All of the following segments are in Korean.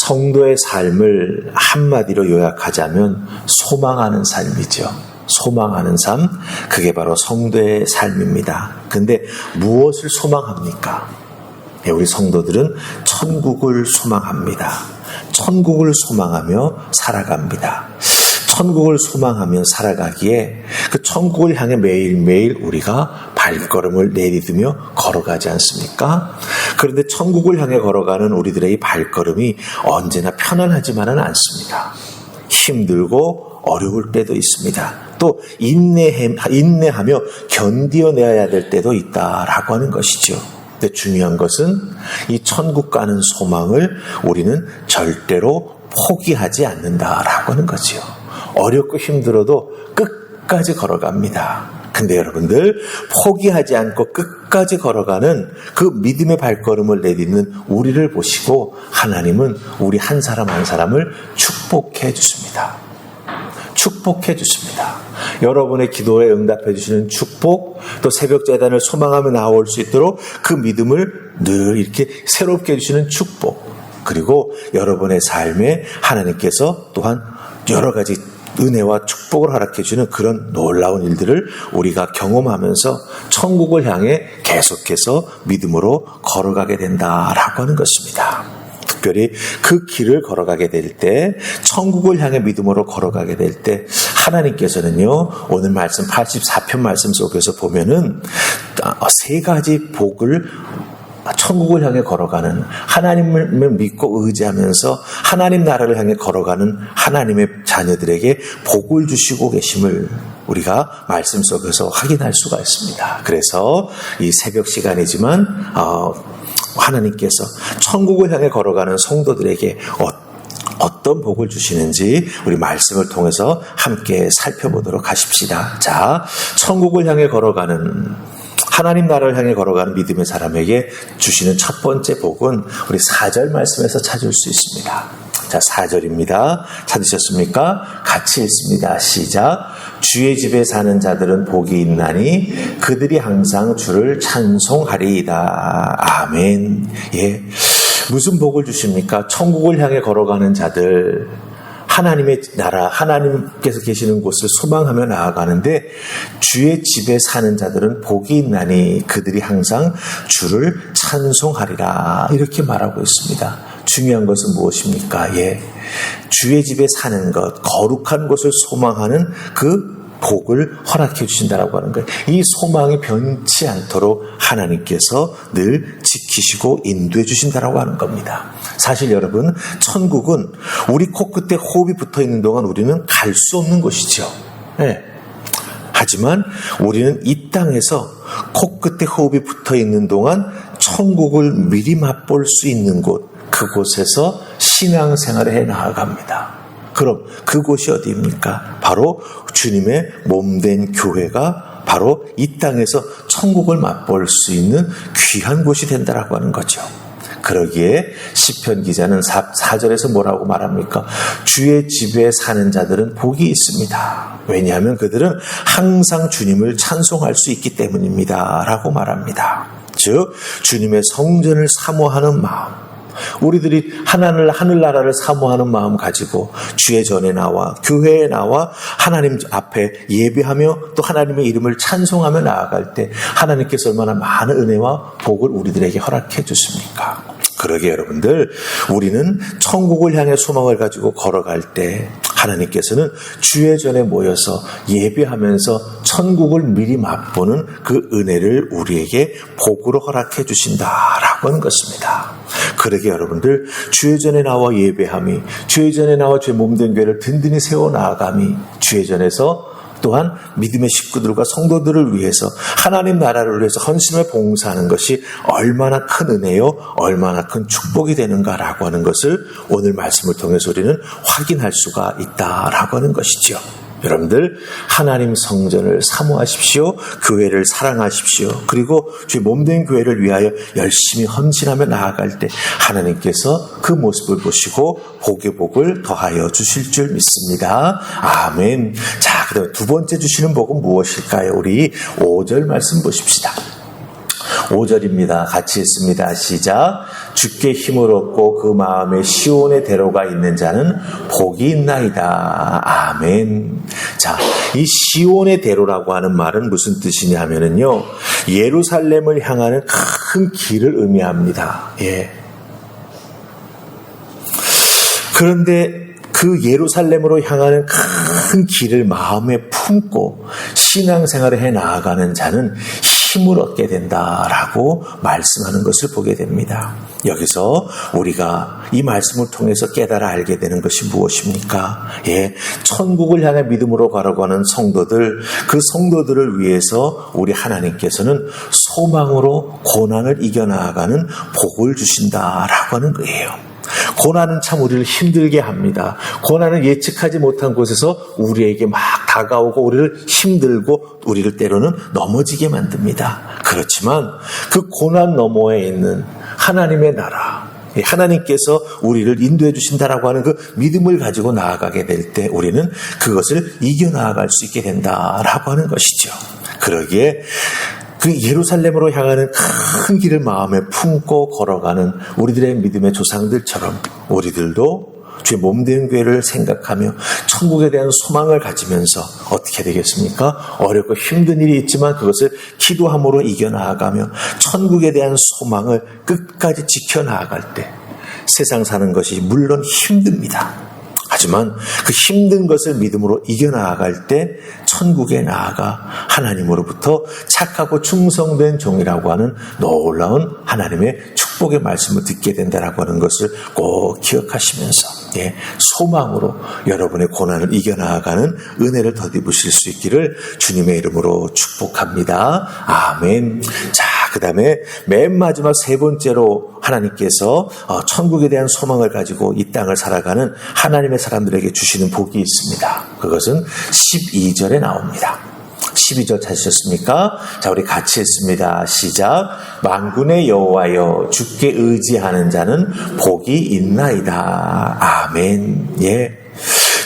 성도의 삶을 한마디로 요약하자면 소망하는 삶이죠. 소망하는 삶, 그게 바로 성도의 삶입니다. 근데 무엇을 소망합니까? 우리 성도들은 천국을 소망합니다. 천국을 소망하며 살아갑니다. 천국을 소망하며 살아가기에 그 천국을 향해 매일매일 우리가 발걸음을 내디디며 걸어가지 않습니까? 그런데 천국을 향해 걸어가는 우리들의 이 발걸음이 언제나 편안하지만은 않습니다. 힘들고 어려울 때도 있습니다. 또 인내하며 견디어내야 될 때도 있다라고 하는 것이죠. 근데 중요한 것은 이 천국 가는 소망을 우리는 절대로 포기하지 않는다라고 하는 거죠. 어렵고 힘들어도 끝까지 걸어갑니다. 근데 여러분들, 포기하지 않고 끝까지 걸어가는 그 믿음의 발걸음을 내딛는 우리를 보시고 하나님은 우리 한 사람 한 사람을 축복해 주십니다. 축복해 주십니다. 여러분의 기도에 응답해 주시는 축복, 또 새벽 제단을 소망하며 나올 수 있도록 그 믿음을 늘 이렇게 새롭게 해주시는 축복, 그리고 여러분의 삶에 하나님께서 또한 여러 가지 은혜와 축복을 허락해 주는 그런 놀라운 일들을 우리가 경험하면서 천국을 향해 계속해서 믿음으로 걸어가게 된다라고 하는 것입니다. 특별히 그 길을 걸어가게 될 때, 천국을 향해 믿음으로 걸어가게 될 때 하나님께서는요, 오늘 말씀 84편 말씀 속에서 보면은 세 가지 복을, 천국을 향해 걸어가는, 하나님을 믿고 의지하면서 하나님 나라를 향해 걸어가는 하나님의 자녀들에게 복을 주시고 계심을 우리가 말씀 속에서 확인할 수가 있습니다. 그래서 이 새벽 시간이지만 하나님께서 천국을 향해 걸어가는 성도들에게 어떤 복을 주시는지 우리 말씀을 통해서 함께 살펴보도록 하십시다. 자, 천국을 향해 걸어가는, 하나님 나라를 향해 걸어가는 믿음의 사람에게 주시는 첫 번째 복은 우리 4절 말씀에서 찾을 수 있습니다. 자, 4절입니다. 찾으셨습니까? 같이 읽습니다. 시작. 주의 집에 사는 자들은 복이 있나니 그들이 항상 주를 찬송하리이다. 아멘. 예. 무슨 복을 주십니까? 천국을 향해 걸어가는 자들, 하나님의 나라, 하나님께서 계시는 곳을 소망하며 나아가는데, 주의 집에 사는 자들은 복이 있나니 그들이 항상 주를 찬송하리라, 이렇게 말하고 있습니다. 중요한 것은 무엇입니까? 예, 주의 집에 사는 것, 거룩한 곳을 소망하는 그 복을 허락해 주신다라고 하는 거예요. 이 소망이 변치 않도록 하나님께서 늘 지키시고 인도해 주신다라고 하는 겁니다. 사실 여러분, 천국은 우리 코끝에 호흡이 붙어 있는 동안 우리는 갈 수 없는 곳이죠. 네. 하지만 우리는 이 땅에서 코끝에 호흡이 붙어 있는 동안 천국을 미리 맛볼 수 있는 곳, 그곳에서 신앙생활을 해 나아갑니다. 그럼 그곳이 어디입니까? 바로 주님의 몸된 교회가 바로 이 땅에서 천국을 맛볼 수 있는 귀한 곳이 된다라고 하는 거죠. 그러기에 시편 기자는 4절에서 뭐라고 말합니까? 주의 집에 사는 자들은 복이 있습니다. 왜냐하면 그들은 항상 주님을 찬송할 수 있기 때문입니다. 라고 말합니다. 즉, 주님의 성전을 사모하는 마음, 우리들이 하늘나라를 사모하는 마음 가지고 주의 전에 나와 교회에 나와 하나님 앞에 예배하며 또 하나님의 이름을 찬송하며 나아갈 때 하나님께서 얼마나 많은 은혜와 복을 우리들에게 허락해 주십니까? 그러게 여러분들, 우리는 천국을 향해 소망을 가지고 걸어갈 때 하나님께서는 주의 전에 모여서 예배하면서 천국을 미리 맛보는 그 은혜를 우리에게 복으로 허락해 주신다라고 하는 것입니다. 그러게 여러분들, 주의 전에 나와 예배함이, 주의 전에 나와 주의 몸된 교회를 든든히 세워 나아감이, 주의 전에서 또한 믿음의 식구들과 성도들을 위해서 하나님 나라를 위해서 헌신을 봉사하는 것이 얼마나 큰 은혜요, 얼마나 큰 축복이 되는가라고 하는 것을 오늘 말씀을 통해서 우리는 확인할 수가 있다라고 하는 것이죠. 여러분들, 하나님 성전을 사모하십시오. 교회를 사랑하십시오. 그리고 주의 몸된 교회를 위하여 열심히 헌신하며 나아갈 때 하나님께서 그 모습을 보시고 복의 복을 더하여 주실 줄 믿습니다. 아멘. 자, 그다음 두 번째 주시는 복은 무엇일까요? 우리 5절 말씀 보십시다. 5절입니다. 같이 읽습니다. 시작. 주께 힘을 얻고 그 마음에 시온의 대로가 있는 자는 복이 있나이다. 아멘. 자, 이 시온의 대로라고 하는 말은 무슨 뜻이냐면요, 예루살렘을 향하는 큰 길을 의미합니다. 예. 그런데 그 예루살렘으로 향하는 큰 길을 마음에 품고 신앙생활을 해 나아가는 자는 힘을 얻게 된다라고 말씀하는 것을 보게 됩니다. 여기서 우리가 이 말씀을 통해서 깨달아 알게 되는 것이 무엇입니까? 예, 천국을 향해 믿음으로 가려고 하는 성도들, 그 성도들을 위해서 우리 하나님께서는 소망으로 고난을 이겨나가는 복을 주신다라고 하는 거예요. 고난은 참 우리를 힘들게 합니다. 고난은 예측하지 못한 곳에서 우리에게 막 다가오고 우리를 힘들고 우리를 때로는 넘어지게 만듭니다. 그렇지만 그 고난 너머에 있는 하나님의 나라, 하나님께서 우리를 인도해 주신다라고 하는 그 믿음을 가지고 나아가게 될 때 우리는 그것을 이겨나갈 수 있게 된다라고 하는 것이죠. 그러기에 그 예루살렘으로 향하는 큰 길을 마음에 품고 걸어가는 우리들의 믿음의 조상들처럼 우리들도 주의 몸된 교회를 생각하며 천국에 대한 소망을 가지면서 어떻게 되겠습니까? 어렵고 힘든 일이 있지만 그것을 기도함으로 이겨나가며 천국에 대한 소망을 끝까지 지켜나갈 때 세상 사는 것이 물론 힘듭니다. 하지만 그 힘든 것을 믿음으로 이겨나갈 때 천국에 나아가 하나님으로부터 착하고 충성된 종이라고 하는 놀라운 하나님의 축복의 말씀을 듣게 된다라고 하는 것을 꼭 기억하시면서 소망으로 여러분의 고난을 이겨나가는 은혜를 덧입으실 수 있기를 주님의 이름으로 축복합니다. 아멘. 자, 그 다음에 맨 마지막 세 번째로 하나님께서 천국에 대한 소망을 가지고 이 땅을 살아가는 하나님의 사람들에게 주시는 복이 있습니다. 그것은 12절에 나옵니다. 12절 찾으셨습니까? 자, 우리 같이 읽습니다. 시작. 만군의 여호와여, 주께 의지하는 자는 복이 있나이다. 아멘. 예.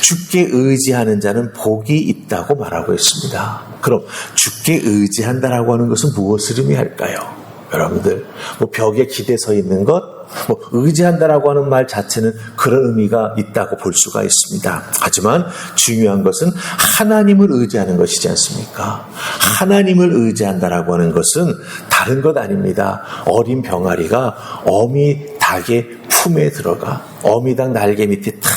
주께 의지하는 자는 복이 있다고 말하고 있습니다. 그럼 주께 의지한다라고 하는 것은 무엇을 의미할까요? 여러분들, 벽에 기대 서 있는 것, 의지한다라고 하는 말 자체는 그런 의미가 있다고 볼 수가 있습니다. 하지만 중요한 것은 하나님을 의지하는 것이지 않습니까? 하나님을 의지한다라고 하는 것은 다른 것 아닙니다. 어린 병아리가 어미 닭의 품에 들어가 어미 닭 날개 밑에 탁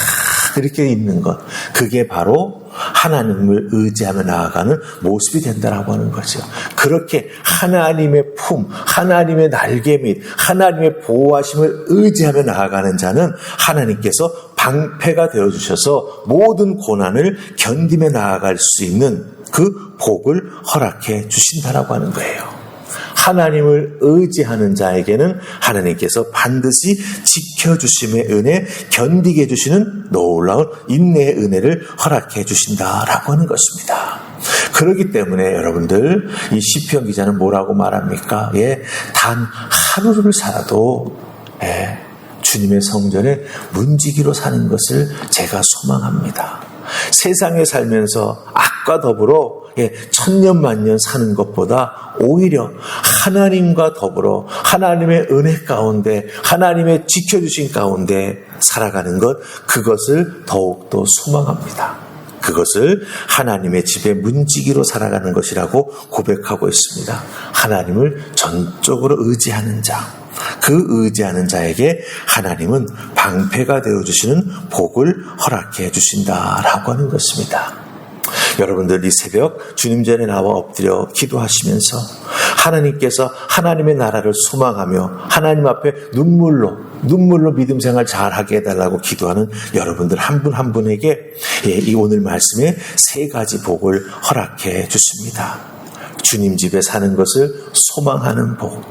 이렇게 있는 것, 그게 바로 하나님을 의지하며 나아가는 모습이 된다라고 하는 거죠. 그렇게 하나님의 품, 하나님의 날개 밑, 하나님의 보호하심을 의지하며 나아가는 자는 하나님께서 방패가 되어주셔서 모든 고난을 견디며 나아갈 수 있는 그 복을 허락해 주신다라고 하는 거예요. 하나님을 의지하는 자에게는 하나님께서 반드시 지켜주심의 은혜, 견디게 해주시는 놀라운 인내의 은혜를 허락해 주신다라고 하는 것입니다. 그렇기 때문에 여러분들, 이 시편 기자는 뭐라고 말합니까? 단 하루를 살아도 주님의 성전에 문지기로 사는 것을 제가 소망합니다. 세상에 살면서 악과 더불어 천년만년 사는 것보다 오히려 하나님과 더불어 하나님의 은혜 가운데, 하나님의 지켜주신 가운데 살아가는 것, 그것을 더욱더 소망합니다. 그것을 하나님의 집에 문지기로 살아가는 것이라고 고백하고 있습니다. 하나님을 전적으로 의지하는 자, 그 의지하는 자에게 하나님은 방패가 되어주시는 복을 허락해 주신다라고 하는 것입니다. 여러분들, 이 새벽 주님 전에 나와 엎드려 기도하시면서 하나님께서 하나님의 나라를 소망하며 하나님 앞에 눈물로 믿음 생활 잘하게 해달라고 기도하는 여러분들 한 분 한 분에게 이 오늘 말씀에 세 가지 복을 허락해 주십니다. 주님 집에 사는 것을 소망하는 복,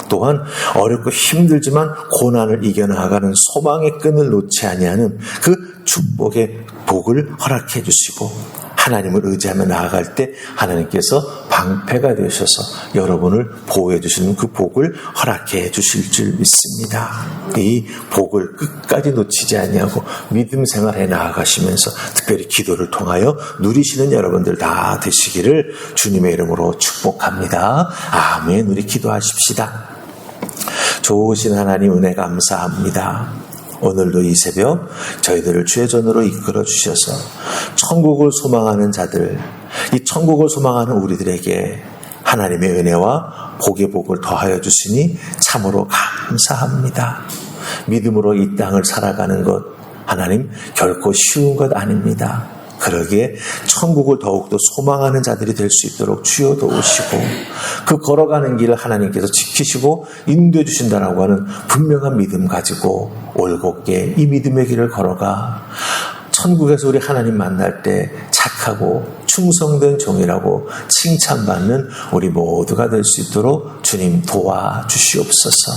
또한 어렵고 힘들지만 고난을 이겨나가는 소망의 끈을 놓지 아니하는 그 축복의 복을 허락해 주시고, 하나님을 의지하며 나아갈 때 하나님께서 방패가 되셔서 여러분을 보호해 주시는 그 복을 허락해 주실 줄 믿습니다. 이 복을 끝까지 놓치지 아니하고 믿음 생활에 나아가시면서 특별히 기도를 통하여 누리시는 여러분들 다 되시기를 주님의 이름으로 축복합니다. 아멘. 우리 기도하십시다. 좋으신 하나님 은혜 감사합니다. 오늘도 이 새벽 저희들을 주의 전으로 이끌어 주셔서 천국을 소망하는 자들, 이 천국을 소망하는 우리들에게 하나님의 은혜와 복의 복을 더하여 주시니 참으로 감사합니다. 믿음으로 이 땅을 살아가는 것, 하나님 결코 쉬운 것 아닙니다. 그러기에 천국을 더욱더 소망하는 자들이 될 수 있도록 주여 도우시고 그 걸어가는 길을 하나님께서 지키시고 인도해 주신다라고 하는 분명한 믿음 가지고 올곧게 이 믿음의 길을 걸어가 천국에서 우리 하나님 만날 때 착하고 충성된 종이라고 칭찬받는 우리 모두가 될 수 있도록 주님 도와주시옵소서.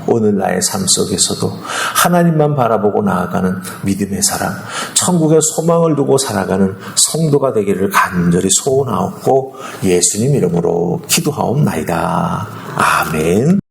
오늘 나의 삶 속에서도 하나님만 바라보고 나아가는 믿음의 사람, 천국의 소망을 두고 살아가는 성도가 되기를 간절히 소원하옵고 예수님 이름으로 기도하옵나이다. 아멘.